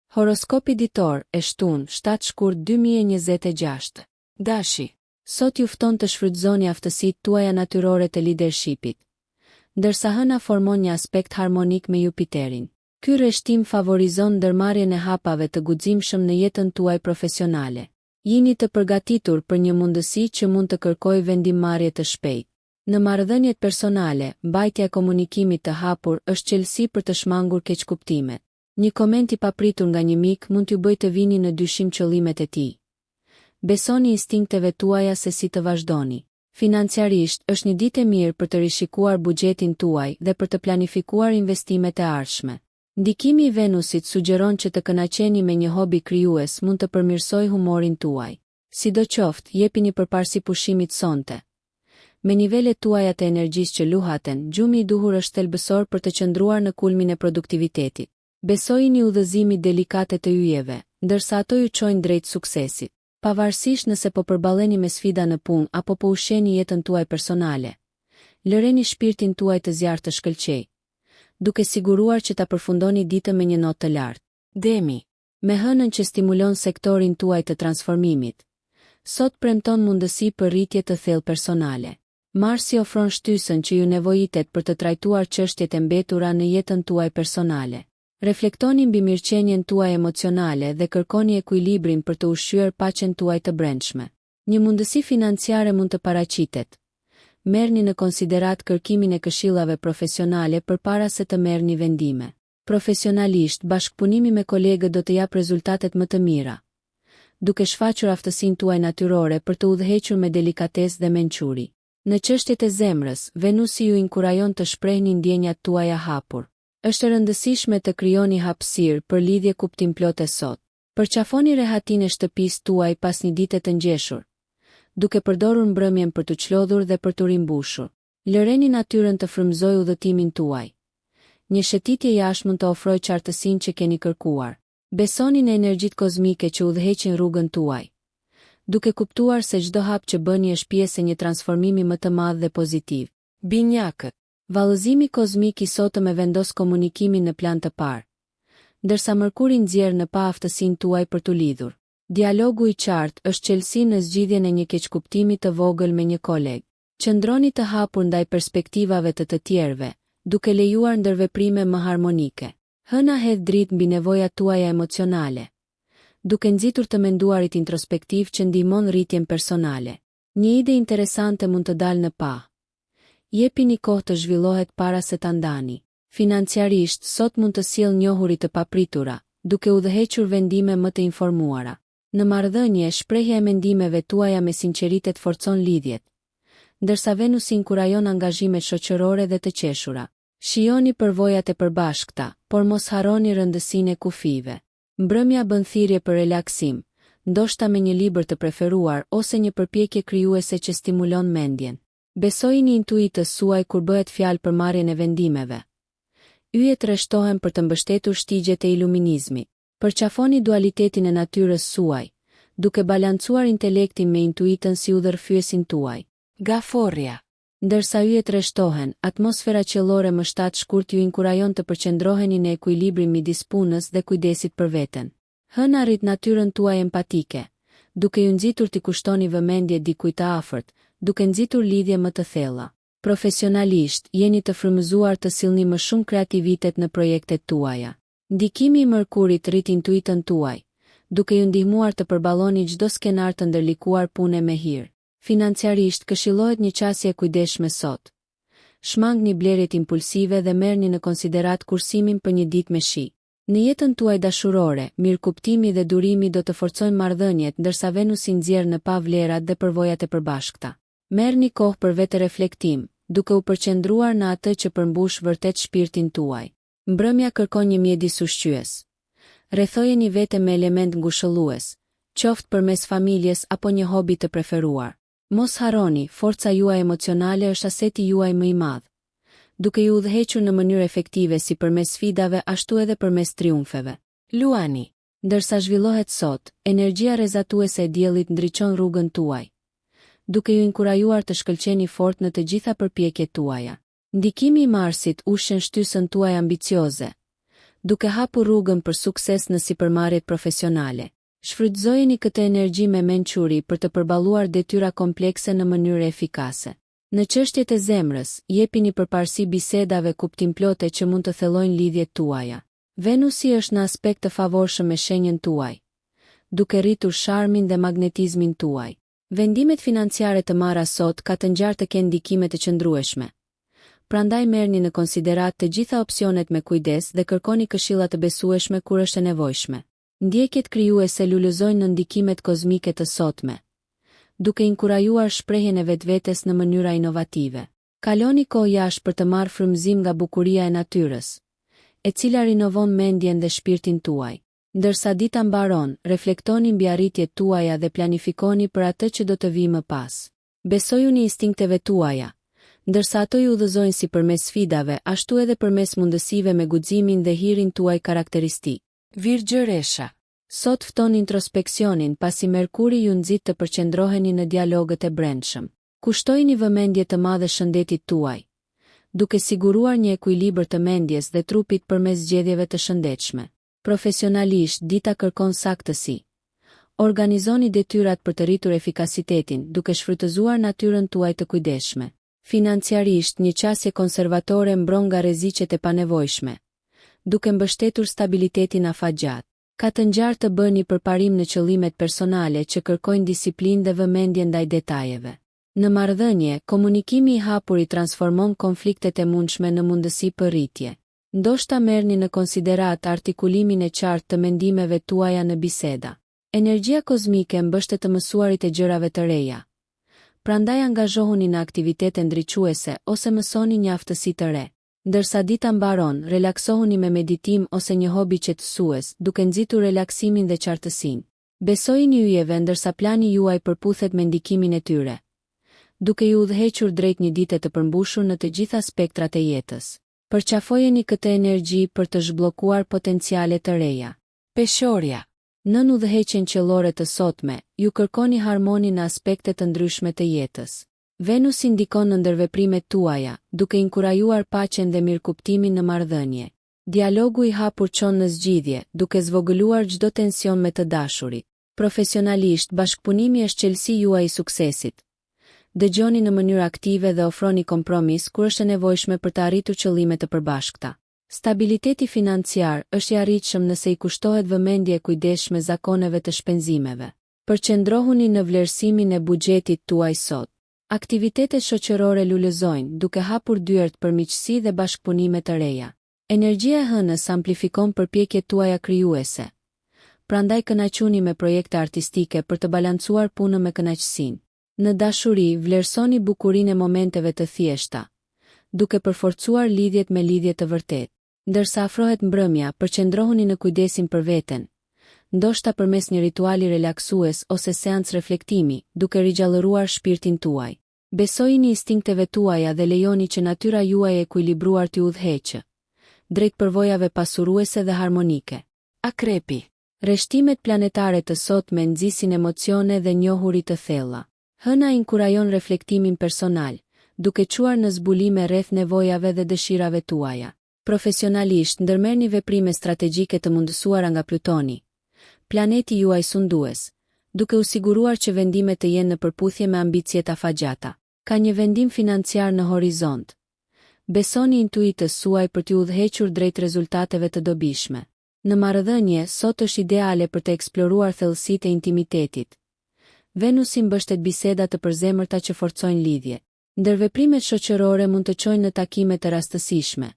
Horoskopi ditor e shtunë 7 shkurt 2026. Dashi. Sot ju fton të shfrytëzoni aftësitë tuaja natyrore të leadershipit, ndërsa hëna formon një aspekt harmonik me Jupiterin. Ky rreshtim favorizon ndërmarrjen e hapave të guximshëm në jetën tuaj profesionale. Jini të përgatitur për një mundësi që mund të kërkojë vendimmarrje të shpejtë. Në marrëdhëniet personale, mbajtja e komunikimit të hapur është çelësi për të shmangur keqkuptimet. Një koment i papritur nga një mik mund t'ju bëjë të vini në dyshim qëllimet e tij. Besoni instinkteve tuaja se si të vazhdoni. Financiarisht, është një ditë e mirë për të rishikuar buxhetin tuaj dhe për të planifikuar investimet e ardhshme. Ndikimi i Venusit sugjeron që të kënaqeni me një hobi krijues mund të përmirësojë humorin tuaj. Sidoqoftë, jepini përparësi pushimit sonte. Me nivelet tuaja të energjisë që luhaten, gjumi i duhur është thelbësor për të qëndruar në kulmin e produktivitetit. Besojini udhëzimit delikate të yjeve, ndërsa ato ju çojnë drejt suksesit. Pavarësisht nëse po përballeni me sfida në punë apo po ushqeni jetën tuaj personale, lëreni shpirtin tuaj të zjarrt të shkëlqej, duke siguruar që ta përfundoni ditën me një notë të lartë. Demi. Me hënën që stimulon sektorin tuaj të transformimit, sot premton mundësi për rritje të thellë personale. Marsi ofron shtysën që ju nevojitet për të trajtuar çështjet e mbetura në jetën tuaj personale. Reflektoni mbi mirëqenien tuaj emocionale dhe kërkoni ekuilibrin për të ushqyer paqen tuaj të brendshme. Një mundësi financiare mund të paraqitet. Merrni në konsiderat kërkimin e këshillave profesionale përpara se të merrni vendime. Profesionalisht, bashkëpunimi me kolegët do të japë rezultatet më të mira, duke shfaqur aftësinë tuaj natyrore për të udhëhequr me delikatesë dhe mençuri. Në çështjet e zemrës, Venusi ju inkurajon të shprehni ndjenjat tuaja hapur. Është e rëndësishme të krijoni hapësirë për lidhje kuptimplot e sot. Përqafoni rehatin e shtëpisë tuaj pas një dite të ngjeshur, duke përdorur mbrëmjen për të çlodhur dhe për të rimbushur. Lëreni natyrën të frymëzojë udhëtimin tuaj. Një shëtitje jashtë mund të ofrojë qartësinë që keni kërkuar. Besoni në energjitë kozmike që udhëheqin rrugën tuaj, duke kuptuar se çdo hap që bëni është pjesë e një transformimi më të madh dhe pozitiv. Binjakët. Vallëzimi kozmik i sotëm e vendos komunikimin në plan të parë, ndërsa Mërkuri nxjerr në pa aftësinë tuaj për t'u lidhur. Dialogu i qartë është çelësi në zgjidhjen e një keqkuptimi të vogël me një koleg. Qëndroni të hapur ndaj perspektivave të tjerëve, duke lejuar ndërveprime më harmonike. Hëna hedh dritë mbi nevojat tuaja emocionale, duke nxitur të menduarit introspektiv që ndihmon rritjen personale. Një ide interesante mund të dalë në pa. Jepini kohë të zhvillohet para se ta ndani. Financiarisht, sot mund të sjellë njohuri të papritura, duke udhëhequr vendime më të informuara. Në marrëdhënie, shprehja e mendimeve tuaja me sinqeritet forcon lidhjet, ndërsa Venusi inkurajon angazhimet shoqërore dhe të qeshura. Shijoni përvojat e përbashkëta, por mos harroni rëndësinë e kufive. Mbrëmja bën thirrje për relaksim, ndoshta me një libër të preferuar ose një përpjekje krijuese që stimulon mendjen. Besojini intuitës suaj kur bëhet fjalë për marrjen e vendimeve. Yjet rreshtohen për të mbështetur shtigjet e iluminizmit. Përqafoni dualitetin e natyrës suaj, duke balancuar intelektin me intuitën si udhërfyesin tuaj. Gaforria. Ndërsa yjet rreshtohen, atmosfera qiellore më 7 shkurt ju inkurajon të përqendroheni në ekuilibrin midis punës dhe kujdesit për veten. Hëna rrit natyrën tuaj empatike, duke ju nxitur t'i kushtoni vëmendje dikujt të afërt, duke nxitur lidhje më të thella. Profesionalisht, jeni të frymëzuar të sillni më shumë kreativitet në projektet tuaja. Ndikimi i Mërkurit rrit intuitën tuaj, duke ju ndihmuar të përballoni çdo skenar të ndërlikuar pune me hir. Financiarisht, këshillohet një qasje kujdesshme sot. Shmangni blerjet impulsive dhe merrni në konsiderat kursimin për një ditë me shi. Në jetën tuaj dashurore, mirëkuptimi dhe durimi do të forcojnë marrëdhëniet, ndërsa Venusi nxjerr në pa vlerat dhe përvojat e përbashkëta. Merrni kohë për vetë reflektim, duke u përqendruar në atë që përmbush vërtet shpirtin tuaj. Mbrëmja kërkon një mjedis ushqyes. Rrethojeni vete me element ngushëllues, qoftë përmes familjes apo një hobi të preferuar. Mos harroni, forca juaj emocionale është aseti juaj më i madh, duke ju udhëhequr në mënyrë efektive si përmes sfidave ashtu edhe përmes triumfeve. Luani. Ndërsa zhvillohet sot, energjia rrezatuese e diellit ndriçon rrugën tuaj, duke ju inkurajuar të shkëlqeni fort në të gjitha përpjekjet tuaja. Ndikimi i Marsit ushqen shtysën tuaj ambicioze, duke hapur rrugën për sukses në sipërmarrjet profesionale. Shfrytëzojeni këtë energji me mençuri për të përballuar detyra komplekse në mënyrë efikase. Në çështjet e zemrës, jepini përparësi bisedave kuptimplote që mund të thellojnë lidhjet tuaja. Venusi është në aspekt të favorshëm me shenjën tuaj, duke rritur sharmin dhe magnetizmin tuaj. Vendimet financiare të marra sot ka të ngjarë të kenë ndikime të qëndrueshme. Prandaj merrni në konsiderat të gjitha opsionet me kujdes dhe kërkoni këshilla të besueshme kur është e nevojshme. Ndjekjet krijuese lulëzojnë në ndikimet kozmike të sotme, duke inkurajuar shprehjen e vetvetes në mënyra inovative. Kaloni kohë jashtë për të marrë frymëzim nga bukuria e natyrës, e cila rinovon mendjen dhe shpirtin tuaj. Ndërsa dita mbaron, reflektoni mbi arritjet tuaja dhe planifikoni për atë që do të vijë më pas. Besojuni instinkteve tuaja, ndërsa ato ju udhëzojnë si përmes sfidave, ashtu edhe përmes mundësive me guximin dhe hirin tuaj karakteristik. Virgjëresha. Sot fton introspeksionin pasi Merkuri ju nxit të përqendroheni në dialogët e brendshëm. Kushtojini vëmendje të madhe shëndetit tuaj, duke siguruar një ekuilibër të mendjes dhe trupit përmes zgjedhjeve të shëndetshme. Profesionalisht, dita kërkon saktësi. Organizoni detyrat për të rritur efikasitetin, duke shfrytëzuar natyrën tuaj të kujdesshme. Financiarisht, një qasje konservatore mbron nga rreziqet e panevojshme, duke mbështetur stabilitetin afatgjat. Ka të ngjarë të bëni përparim në qëllimet personale që kërkojnë disiplinë dhe vëmendje ndaj detajeve. Në marrëdhënie, komunikimi i hapur i transformon konfliktet e mundshme në mundësi për rritje. Ndoshta merrni në konsiderat artikulimin e qartë të mendimeve tuaja në biseda. Energjia kozmike mbështet të mësuarit e gjërave të reja. Prandaj angazhohuni në aktivitete ndriçuese ose mësoni një aftësi të re. Ndërsa dita mbaron, relaksohuni me meditim ose një hobi qetësues, duke nxitur relaksimin dhe qartësinë. Besojini yjeve ndërsa plani juaj përputhet me ndikimin e tyre, duke ju udhëhequr drejt një dite të përmbushur në të gjitha spektrat e jetës. Përqafojeni këtë energji për të zhbllokuar potenciale të reja. Peshorja. Nën udhëheqjen qellore të sotme, ju kërkoni harmoni në aspekte të ndryshme të jetës. Venusi ndikon në ndërveprimet tuaja, duke inkurajuar paqen dhe mirëkuptimin në marrëdhënie. Dialogu i hapur çon në zgjidhje, duke zvogëluar çdo tension me të dashurit. Profesionalisht, bashkëpunimi është çelësi juaj i suksesit. Dëgjoni në mënyrë aktive dhe ofroni kompromis kur është e nevojshme për të arritur qëllime të përbashkëta. Stabiliteti financiar është i arritshëm nëse i kushtohet vëmendje e kujdesshme zakoneve të shpenzimeve. Përqendrohuni në vlerësimin e buxhetit tuaj sot. Aktivitetet shoqërore lulëzojnë, duke hapur dyert për miqësi dhe bashkëpunime të reja. Energjia e hënës amplifikon përpjekjet tuaja krijuese. Prandaj kënaquni me projekte artistike për të balancuar punën me kënaqësinë. Në dashuri, vlerësoni bukurinë e momenteve të thjeshta, duke përforcuar lidhjet me lidhje të vërtetë. Ndërsa afrohet mbrëmja, përqendrohuni në kujdesin për veten, ndoshta përmes një rituali relaksues ose seancë reflektimi, duke rigjallëruar shpirtin tuaj. Besojini instinkteve tuaja dhe lejoni që natyra juaj e ekuilibruar t'ju udhëheqë drejt përvojave pasuruese dhe harmonike. Akrepi. Rreshtimet planetare të sotme nxisin emocione dhe njohuri të thella. Hëna inkurajon reflektimin personal, duke quar në zbulime rreth nevojave dhe dëshirave tuaja. Profesionalisht, ndërmerrni veprime strategjike të mundësuara nga Plutoni, planeti juaj sundues, duke u siguruar që vendimet të jenë në përputhje me ambicjet afatgjata. Ka një vendim financiar në horizont. Besoni intuitës suaj për t'ju udhëhequr drejt rezultateve të dobishme. Në marrëdhënie, sot është ideale për të eksploruar thellësitë e intimitetit. Venusi mbështet biseda të përzemërta që forcojnë lidhje. Ndërveprimet shoqërore mund të çojnë në takime të rastësishme,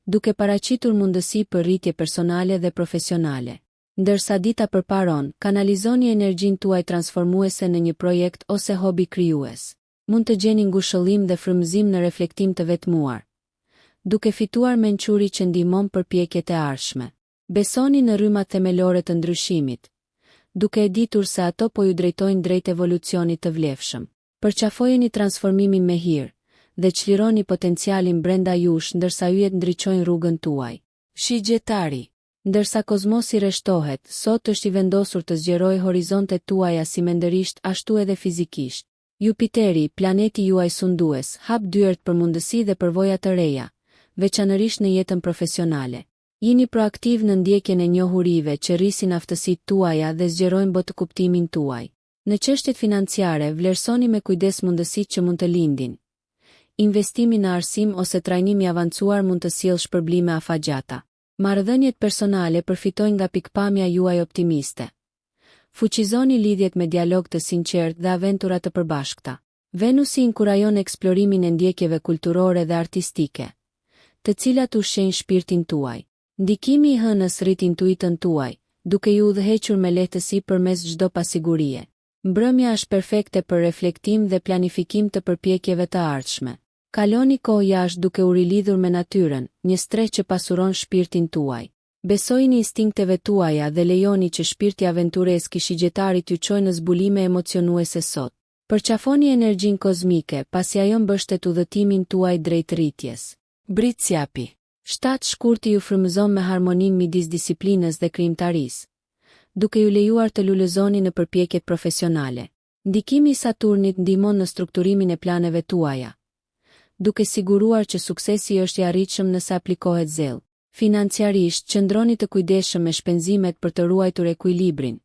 duke paraqitur mundësi për rritje personale dhe profesionale. Ndërsa dita përparon, kanalizoni energjinë tuaj transformuese në një projekt ose hobi krijues. Mund të gjeni ngushëllim dhe frymëzim në reflektim të vetmuar, duke fituar mençuri që ndihmon përpjekjet e ardhshme. Besoni në rrymat themelore të ndryshimit, duke e ditur se ato po ju drejtojnë drejt evolucionit të vlefshëm. Përqafojeni transformimin me hir dhe çlironi potencialin brenda jush ndërsa yjet ndriçojnë rrugën tuaj. Shigjetari. Ndërsa kozmosi rreshtohet, sot është i vendosur të zgjerojë horizontet tuaja si mendërisht ashtu edhe fizikisht. Jupiteri, planeti juaj sundues, hap dyert për mundësi dhe përvoja të reja, veçanërisht në jetën profesionale. Jini proaktiv në ndjekjen e njohurive që rrisin aftësitë tuaja dhe zgjerojnë botë-kuptimin tuaj. Në çështjet financiare, vlerësoni me kujdes mundësitë që mund të lindin. Investimi në arsim ose trajnim i avancuar mund të sjellë shpërblime afatgjata. Marrëdhëniet personale përfitojnë nga pikpamja juaj optimiste. Fuqizoni lidhjet me dialog të sinqert dhe aventura të përbashkëta. Venusi inkurajon eksplorimin e ndjekjeve kulturore dhe artistike, të cilat ushqejnë shpirtin tuaj. Ndikimi i hënës rrit intuitën tuaj, duke ju udhëhequr me lehtësi përmes çdo pasigurie. Mbrëmja është perfekte për reflektim dhe planifikim të përpjekjeve të ardhshme. Kaloni kohë jashtë duke u rilidhur me natyrën, një streh që pasuron shpirtin tuaj. Besojini instinkteve tuaja dhe lejoni që shpirti aventuresk i shigjetarit ju çojë në zbulime emocionuese sot. Përqafoni energjinë kozmike, pasi ajo mbështet udhëtimin tuaj drejt rritjes. Britsjapi. 7 shkurti ju frymëzon me harmoninë midis disiplinës dhe krijimtarisë, duke ju lejuar të lulëzoni në përpjekjet profesionale. Ndikimi i Saturnit ndihmon në strukturimin e planeve tuaja, duke siguruar që suksesi është i arritshëm nëse aplikohet zell. Financiarisht, qëndroni të kujdesshëm me shpenzimet për të ruajtur ekuilibrin,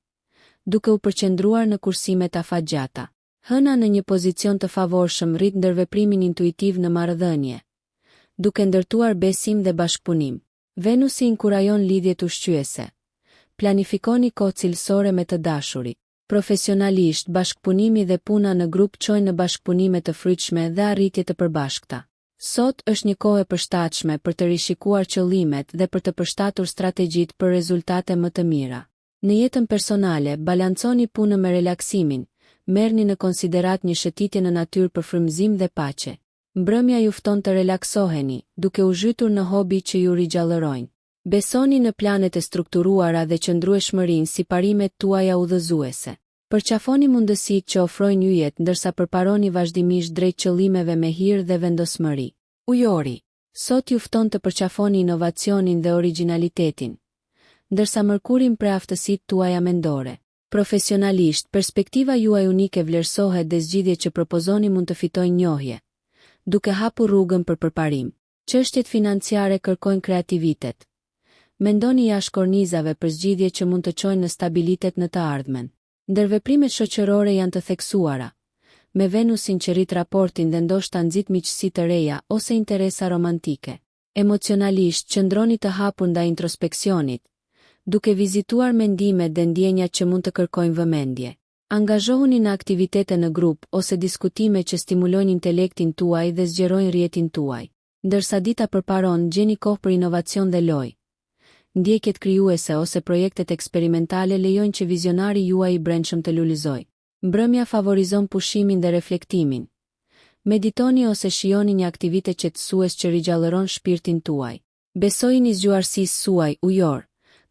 duke u përqendruar në kursimet afatgjata. Hëna në një pozicion të favorshëm rrit ndërveprimin intuitiv në marrëdhënie, duke ndërtuar besim dhe bashkëpunim. Venusi inkurajon lidhjet ushqyese. Planifikoni kohë cilësore me të dashurit. Profesionalisht, bashkëpunimi dhe puna në grup çojnë në bashkëpunime të frytshme dhe arritje të përbashkëta. Sot është një kohë e përshtatshme për të rishikuar qëllimet dhe për të përshtatur strategjitë për rezultate më të mira. Në jetën personale, balanconi punën me relaksimin, merrni në konsiderat një shëtitje në natyrë për frymëzim dhe paqe. Mbrëmja ju fton të relaksoheni, duke u zhytur në hobi që ju rigjallërojnë. Besoni në planet e strukturuara dhe qëndrueshmërinë si parimet tuaja udhëzuese. Përqafoni mundësitë që ofrojnë yjet ndërsa përparoni vazhdimisht drejt qëllimeve me hir dhe vendosmëri. Ujori. Sot ju fton të përqafoni inovacionin dhe origjinalitetin, ndërsa Mërkurin pre aftësitë tuaja mendore. Profesionalisht, perspektiva juaj unike vlerësohet dhe zgjidhjet që propozoni mund të fitojnë njohje, duke hapur rrugën për përparim. Çështjet financiare kërkojnë kreativitet. Mendoni jashtë kornizave për zgjidhje që mund të çojnë në stabilitet në të ardhmen. Ndërveprimet shoqërore janë të theksuara, me Venusin që rrit raportin dhe ndoshta nxit miqësi të reja ose interesa romantike. Emocionalisht, qëndroni të hapur ndaj introspeksionit, duke vizituar mendimet dhe ndjenjat që mund të kërkojnë vëmendje. Angazhohuni në aktivitete në grup ose diskutime që stimulojnë intelektin tuaj dhe zgjerojnë rrjetin tuaj. Ndërsa dita përparon, gjeni kohë për inovacion dhe lojë. Ndjekjet krijuese ose projektet eksperimentale lejojnë që vizionari juaj i brendshëm të lulëzojë. Mbrëmja favorizon pushimin dhe reflektimin. Meditoni ose shijoni një aktivitet qetësues që rigjallëron shpirtin tuaj. Besojini zgjuarësisë suaj ujor,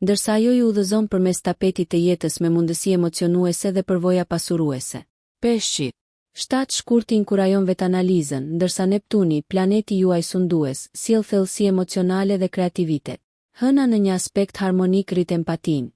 ndërsa ajo ju udhëzon përmes tapetit të jetës me mundësi emocionuese dhe përvoja pasuruese. Peshqit. 7 shkurti inkurajon vetanalizën, ndërsa Neptuni, planeti juaj sundues, sjell thellësi emocionale dhe kreativitet. Hëna në një aspekt harmonik rrit empatinë,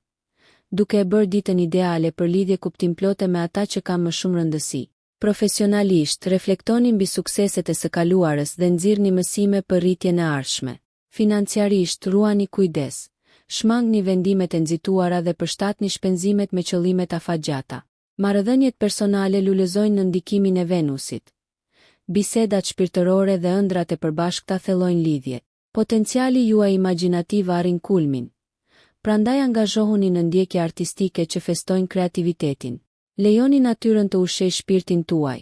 duke e bërë ditën ideale për lidhje kuptimplote me ata që kanë më shumë rëndësi. Profesionalisht, reflektoni mbi sukseset e së kaluarës dhe nxirrni mësime për rritjen e ardhshme. Financiarisht, ruani kujdes. Shmangni vendimet e nxituara dhe përshtatni shpenzimet me qëllimet afatgjata. Marrëdhëniet personale lulëzojnë në ndikimin e Venusit. Bisedat shpirtërore dhe ëndrat e përbashkëta thellojnë lidhje. Potenciali juaj imagjinativ arrin kulmin. Prandaj angazhohuni në ndjekje artistike që festojnë kreativitetin. Lejoni natyrën të ushqejë shpirtin tuaj,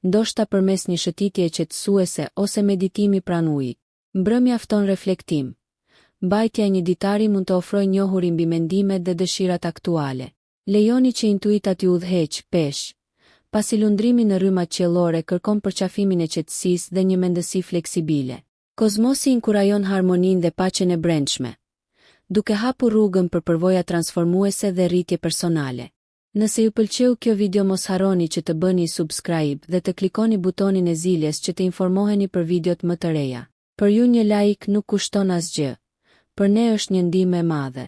ndoshta përmes një shëtitje qetësuese ose meditimi pranë ujit. Mbrëmja fton reflektim. Mbajtja e një ditari mund të ofrojë njohuri mbi mendimet dhe dëshirat aktuale. Lejoni që intuitat ju udhëheq, peshq. Pasi lundrimi në rrymat qiellore kërkon përqafimin e qetësisë dhe një mendësi fleksibile. Kozmosi inkurajon harmoninë dhe paqen e brendshme, duke hapur rrugën për përvoja transformuese dhe rritje personale. Nëse ju pëlqeu kjo video, mos harroni që të bëni subscribe dhe të klikoni butonin e ziljes që të informoheni për videot më të reja. Për ju një like nuk kushton asgjë, për ne është një ndihmë e madhe.